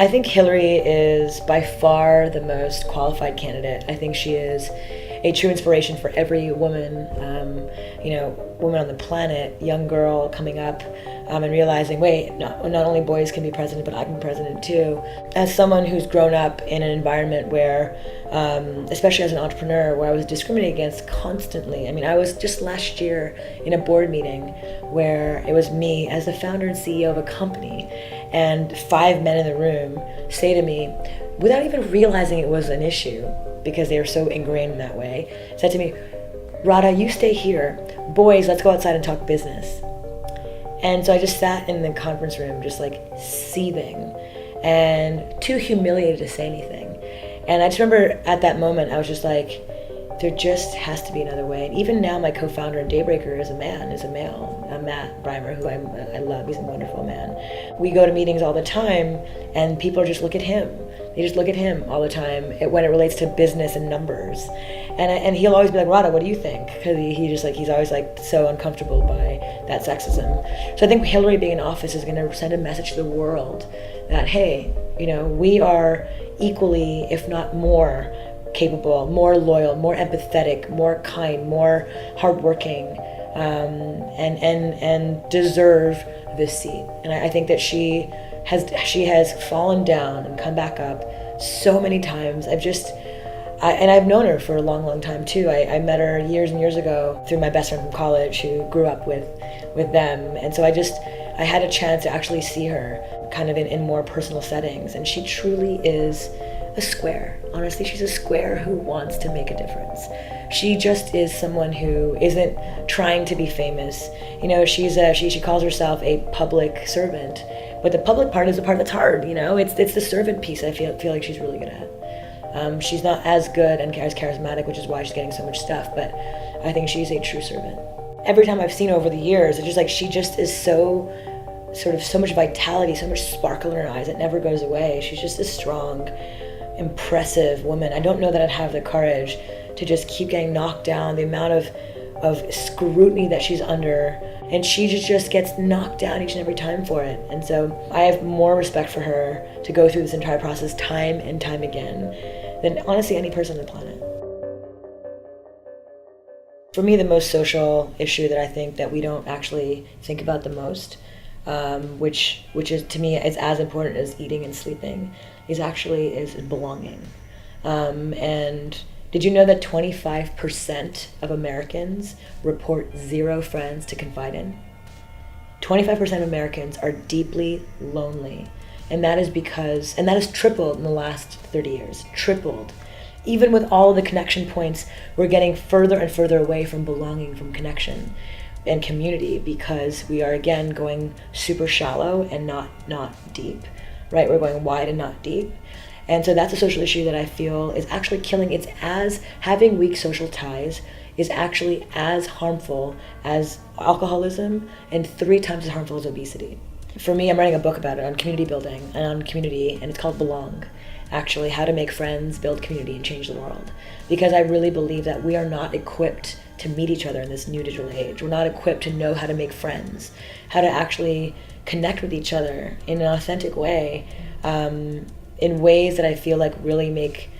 I think Hillary is by far the most qualified candidate. I think she is a true inspiration for every woman, woman on the planet, young girl coming up and realizing, wait, not only boys can be president, but I can be president too. As someone who's grown up in an environment where, especially as an entrepreneur, where I was discriminated against constantly. I mean, I was just last year in a board meeting where it was me as the founder and CEO of a company, and 5 men in the room say to me, without even realizing it was an issue, because they were so ingrained in that way, said to me, Radha, you stay here. Boys, let's go outside and talk business. And so I just sat in the conference room just like seething and too humiliated to say anything. And I just remember at that moment, I was just like, there just has to be another way. And even now, my co-founder in Daybreaker is a male, Matt Breimer, who I love. He's a wonderful man. We go to meetings all the time, and people just look at him. They just look at him all the time when it relates to business and numbers. And he'll always be like, Radha, what do you think? Because he's always like so uncomfortable by that sexism. So I think Hillary being in office is going to send a message to the world that, hey, we are equally, if not more, capable, more loyal, more empathetic, more kind, more hardworking, and deserve this seat. And I think that she has fallen down and come back up so many times. I've known her for a long, long time too. I met her years and years ago through my best friend from college who grew up with them. And so I had a chance to actually see her kind of in more personal settings. And she truly is a square. Honestly, she's a square who wants to make a difference. She just is someone who isn't trying to be famous. She calls herself a public servant, but the public part is the part that's hard. It's the servant piece I feel like she's really good at. She's not as good and as charismatic, which is why she's getting so much stuff, but I think she's a true servant. Every time I've seen her over the years, it's just like she just is so much vitality, so much sparkle in her eyes. It never goes away. She's just a strong, impressive woman. I don't know that I'd have the courage to just keep getting knocked down, the amount of scrutiny that she's under, and she just gets knocked down each and every time for it. And so I have more respect for her to go through this entire process time and time again than honestly any person on the planet. For me, the most social issue that I think that we don't actually think about the most, which is to me is as important as eating and sleeping, is belonging. And did you know that 25% of Americans report 0 friends to confide in? 25% of Americans are deeply lonely. And that has tripled in the last 30 years, tripled. Even with all of the connection points, we're getting further and further away from belonging, from connection and community, because we are again going super shallow and not deep, right? We're going wide and not deep. And so that's a social issue that I feel is actually killing. It's as having weak social ties is actually as harmful as alcoholism and 3 times as harmful as obesity. For me, I'm writing a book about it on community building and on community, and it's called Belong. Actually, how to make friends, build community, and change the world. Because I really believe that we are not equipped to meet each other in this new digital age. We're not equipped to know how to make friends, how to actually connect with each other in an authentic way, in ways that I feel like really make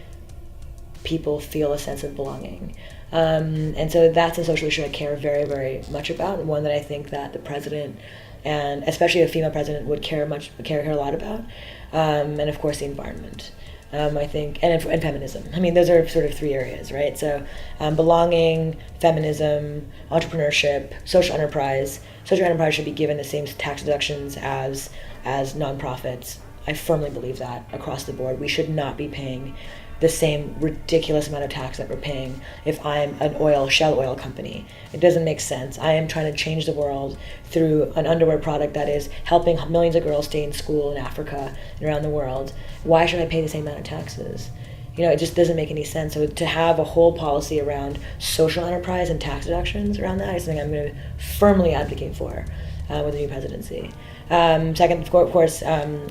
people feel a sense of belonging. And so that's a social issue I care very, very much about, and one that I think that the president, and especially a female president, would care a lot about. And of course the environment. I think, and feminism. I mean, those are sort of 3 areas, right? So belonging, feminism, entrepreneurship, social enterprise. Social enterprise should be given the same tax deductions as nonprofits. I firmly believe that across the board. We should not be paying the same ridiculous amount of tax that we're paying if I'm an shell oil company. It doesn't make sense. I am trying to change the world through an underwear product that is helping millions of girls stay in school in Africa and around the world. Why should I pay the same amount of taxes? It just doesn't make any sense. So to have a whole policy around social enterprise and tax deductions around that is something I'm going to firmly advocate for with the new presidency. Second, of course,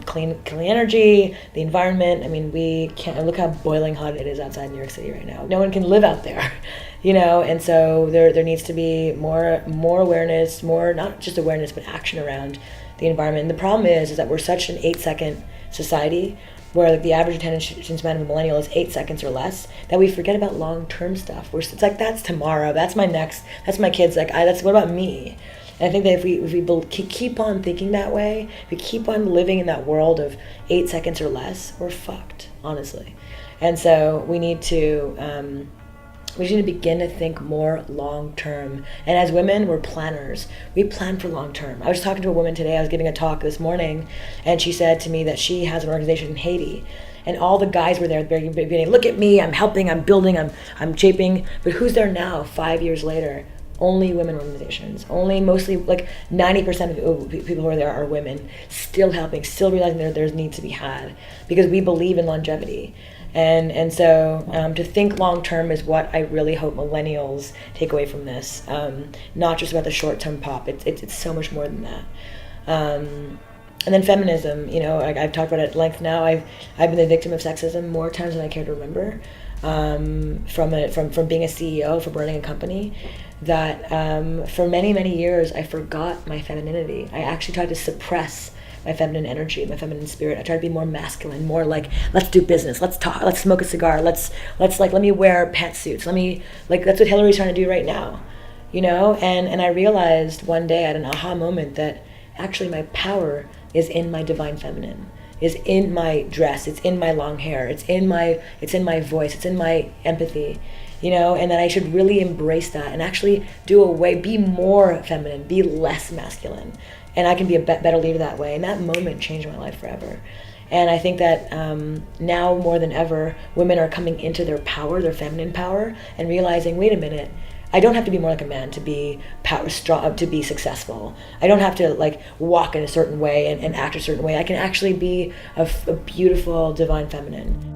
clean energy, the environment. I mean, we can't look how boiling hot it is outside New York City right now. No one can live out there, and so there needs to be more awareness, more not just awareness but action around the environment. And the problem is that we're such an 8-second society, where like the average attention span of a millennial is 8 seconds or less, that we forget about long-term stuff. It's like, that's tomorrow, that's my kids, like that's what about me? And I think that if we keep on thinking that way, if we keep on living in that world of 8 seconds or less, we're fucked, honestly. And so we need to begin to think more long term. And as women, we're planners. We plan for long term. I was talking to a woman today. I was giving a talk this morning, and she said to me that she has an organization in Haiti, and all the guys were there at the very beginning. Look at me, I'm helping, I'm building, I'm shaping. But who's there now, 5 years later? Only women organizations. Only mostly like 90% of people who are there are women, still helping, still realizing that there's needs to be had, because we believe in longevity. And so to think long term is what I really hope millennials take away from this. Not just about the short term pop. It's so much more than that. And then feminism. I've talked about it at length now. I've been the victim of sexism more times than I care to remember. From being a CEO, from running a company, that for many years I forgot my femininity. I actually tried to suppress my feminine energy, my feminine spirit. I tried to be more masculine, more like, let's do business, let's talk, let's smoke a cigar, let's let me wear pantsuits, that's what Hillary's trying to do right now, and I realized one day at an aha moment that actually my power is in my divine feminine, is in my dress, it's in my long hair, it's in my voice, it's in my empathy, and that I should really embrace that and actually be more feminine, be less masculine. And I can be a better leader that way. And that moment changed my life forever. And I think that now more than ever, women are coming into their power, their feminine power, and realizing, wait a minute, I don't have to be more like a man to be strong, to be successful. I don't have to walk in a certain way and act a certain way. I can actually be a beautiful divine feminine.